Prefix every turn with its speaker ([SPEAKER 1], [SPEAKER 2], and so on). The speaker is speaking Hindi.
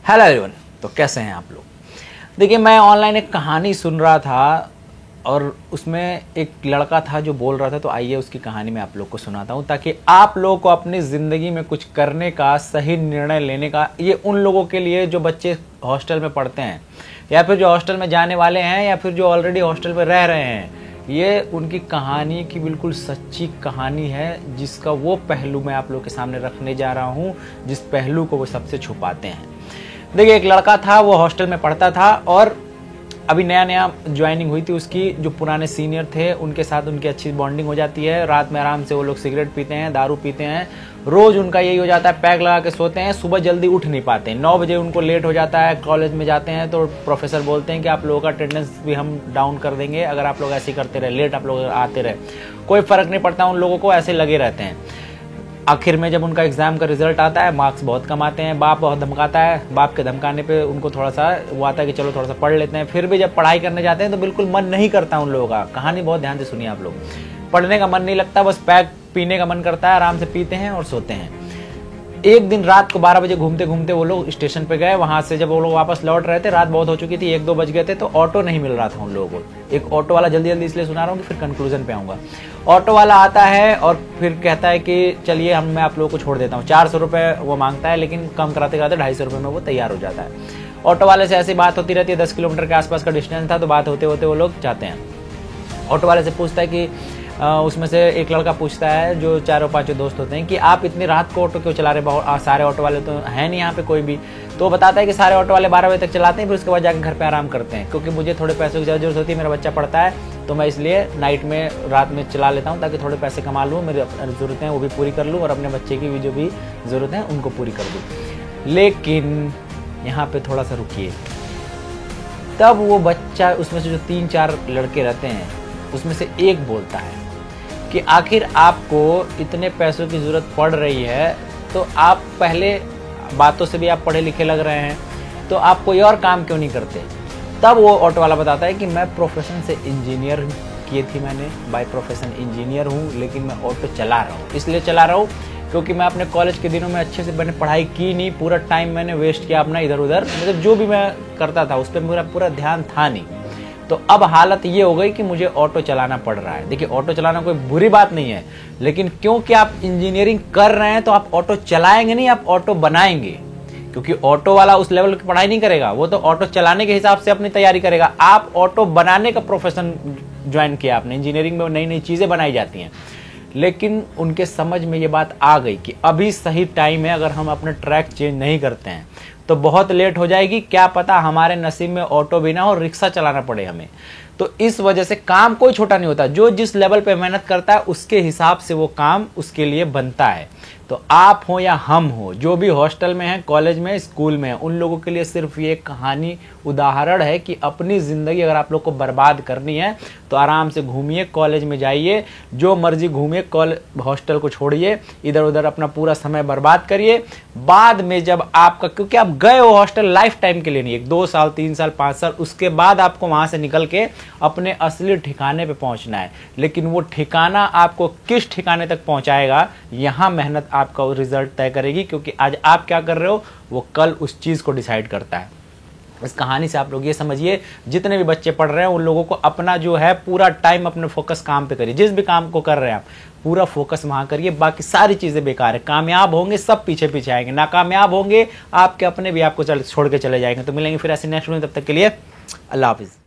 [SPEAKER 1] Hello everyone. तो कैसे हैं आप लोग। देखिए, मैं ऑनलाइन एक कहानी सुन रहा था और उसमें एक लड़का था जो बोल रहा था, तो आइए उसकी कहानी मैं आप लोग को सुनाता हूँ ताकि आप लोगों को अपनी ज़िंदगी में कुछ करने का, सही निर्णय लेने का, ये उन लोगों के लिए जो बच्चे हॉस्टल में पढ़ते हैं या फिर जो हॉस्टल में जाने वाले हैं या फिर जो ऑलरेडी हॉस्टल में रह रहे हैं, ये उनकी कहानी की बिल्कुल सच्ची कहानी है जिसका वो पहलू मैं आप लोग के सामने रखने जा रहा हूँ जिस पहलू को वो सबसे छुपाते हैं। देखिए, एक लड़का था, वो हॉस्टल में पढ़ता था और अभी नया नया ज्वाइनिंग हुई थी उसकी। जो पुराने सीनियर थे उनके साथ उनकी अच्छी बॉन्डिंग हो जाती है। रात में आराम से वो लोग सिगरेट पीते हैं, दारू पीते हैं। रोज़ उनका यही हो जाता है, पैक लगा के सोते हैं, सुबह जल्दी उठ नहीं पाते हैं। 9 बजे उनको लेट हो जाता है, कॉलेज में जाते हैं तो प्रोफेसर बोलते हैं कि आप लोगों का अटेंडेंस भी हम डाउन कर देंगे अगर आप लोग ऐसे करते रहे, लेट आप लोग आते रहे। कोई फ़र्क नहीं पड़ता उन लोगों को, ऐसे लगे रहते हैं। आखिर में जब उनका एग्जाम का रिजल्ट आता है, मार्क्स बहुत कम आते हैं, बाप बहुत धमकाता है। बाप के धमकाने पे उनको थोड़ा सा वो आता है कि चलो थोड़ा सा पढ़ लेते हैं। फिर भी जब पढ़ाई करने जाते हैं तो बिल्कुल मन नहीं करता उन लोगों का। कहानी बहुत ध्यान से सुनिए आप लोग। पढ़ने का मन नहीं लगता, बस पैक पीने का मन करता है, आराम से पीते हैं और सोते हैं। एक दिन रात को 12 बजे घूमते घूमते वो लोग स्टेशन पे गए। वहां से जब वो लोग वापस लौट रहे थे, रात बहुत हो चुकी थी, 1-2 बज गए थे, तो ऑटो नहीं मिल रहा था उन लोगों को। एक ऑटो वाला, जल्दी जल्दी इसलिए सुना रहा हूँ कि फिर कंक्लूजन पे आऊँगा। ऑटो वाला आता है और फिर कहता है कि चलिए मैं आप लोगों को छोड़ देता हूँ। 400 रुपये वो मांगता है, लेकिन कम कराते कराते 250 रुपये में वो तैयार हो जाता है। ऑटो वाले से ऐसी बात होती रहती है, 10 किलोमीटर के आसपास का डिस्टेंस था, तो बात होते होते वो लोग जाते हैं। ऑटो वाले से पूछता है कि उसमें से एक लड़का पूछता है, जो 4-5 दोस्त होते हैं, कि आप इतनी रात को ऑटो क्यों चला रहे, बहुत सारे ऑटो वाले तो है नहीं यहाँ पे कोई भी। तो वो बताता है कि सारे ऑटो वाले 12 बजे तक चलाते हैं, फिर उसके बाद जाकर घर पे आराम करते हैं, क्योंकि मुझे थोड़े पैसों की जरूरत होती है, मेरा बच्चा पढ़ता है, तो मैं इसलिए नाइट में, रात में चला लेता हूँ ताकि थोड़े पैसे कमा लूँ, मेरी ज़रूरतें वो भी पूरी कर लूँ और अपने बच्चे की भी जो भी ज़रूरतें हैं उनको पूरी कर दूँ। लेकिन यहाँ पर थोड़ा सा रुकिए। तब वो बच्चा, उसमें से जो 3-4 लड़के रहते हैं, उसमें से एक बोलता है कि आखिर आपको इतने पैसों की ज़रूरत पड़ रही है, तो आप पहले, बातों से भी आप पढ़े लिखे लग रहे हैं, तो आप कोई और काम क्यों नहीं करते। तब वो ऑटो वाला बताता है कि मैं प्रोफेशन से इंजीनियर की थी, मैंने बाय प्रोफेशन इंजीनियर हूँ, लेकिन मैं ऑटो चला रहा हूँ। इसलिए चला रहा हूँ क्योंकि मैं अपने कॉलेज के दिनों में अच्छे से मैंने पढ़ाई की नहीं, पूरा टाइम मैंने वेस्ट किया अपना इधर उधर, मतलब जो भी मैं करता था उस पर मेरा पूरा ध्यान था नहीं। तो अब हालत ये हो गई कि मुझे ऑटो चलाना पड़ रहा है। देखिए, ऑटो चलाना कोई बुरी बात नहीं है, लेकिन क्योंकि आप इंजीनियरिंग कर रहे हैं तो आप ऑटो चलाएंगे नहीं, आप ऑटो बनाएंगे। क्योंकि ऑटो वाला उस लेवल की पढ़ाई नहीं करेगा, वो तो ऑटो चलाने के हिसाब से अपनी तैयारी करेगा। आप ऑटो बनाने का प्रोफेशन ज्वाइन किया आपने। इंजीनियरिंग में नई नई चीज़ें बनाई जाती हैं, लेकिन उनके समझ में ये बात आ गई कि अभी सही टाइम है, अगर हम अपना ट्रैक चेंज नहीं करते हैं तो बहुत लेट हो जाएगी। क्या पता हमारे नसीब में ऑटो भी ना हो, रिक्शा चलाना पड़े हमें। तो इस वजह से काम कोई छोटा नहीं होता, जो जिस लेवल पे मेहनत करता है उसके हिसाब से वो काम उसके लिए बनता है। तो आप हो या हम हो, जो भी हॉस्टल में हैं, कॉलेज में, स्कूल में हैं, उन लोगों के लिए सिर्फ ये कहानी उदाहरण है कि अपनी ज़िंदगी अगर आप लोग को बर्बाद करनी है तो आराम से घूमिए, कॉलेज में जाइए, जो मर्जी घूमिए, हॉस्टल को छोड़िए, इधर उधर अपना पूरा समय बर्बाद करिए। बाद में जब आपका, क्योंकि आप गए हो हॉस्टल लाइफ टाइम के लिए नहीं, 1-2 साल, 3 साल, 5 साल, उसके बाद आपको वहाँ से निकल के अपने असली ठिकाने पे पहुँचना है। लेकिन वो ठिकाना आपको किस ठिकाने तक पहुँचाएगा, यहाँ मेहनत आपका रिजल्ट तय करेगी, क्योंकि आज आप क्या कर रहे हो वो कल उस चीज़ को डिसाइड करता है। इस कहानी से आप लोग ये समझिए, जितने भी बच्चे पढ़ रहे हैं उन लोगों को अपना जो है पूरा टाइम अपने फोकस काम पे करिए। जिस भी काम को कर रहे हैं आप पूरा फोकस वहाँ करिए, बाकी सारी चीज़ें बेकार है। कामयाब होंगे सब पीछे पीछे आएंगे, नाकामयाब होंगे आपके अपने भी आपको छोड़ के चले जाएंगे। तो मिलेंगे फिर ऐसे नेक्स्ट वीडियो, तब तक के लिए अल्लाह हाफिज़।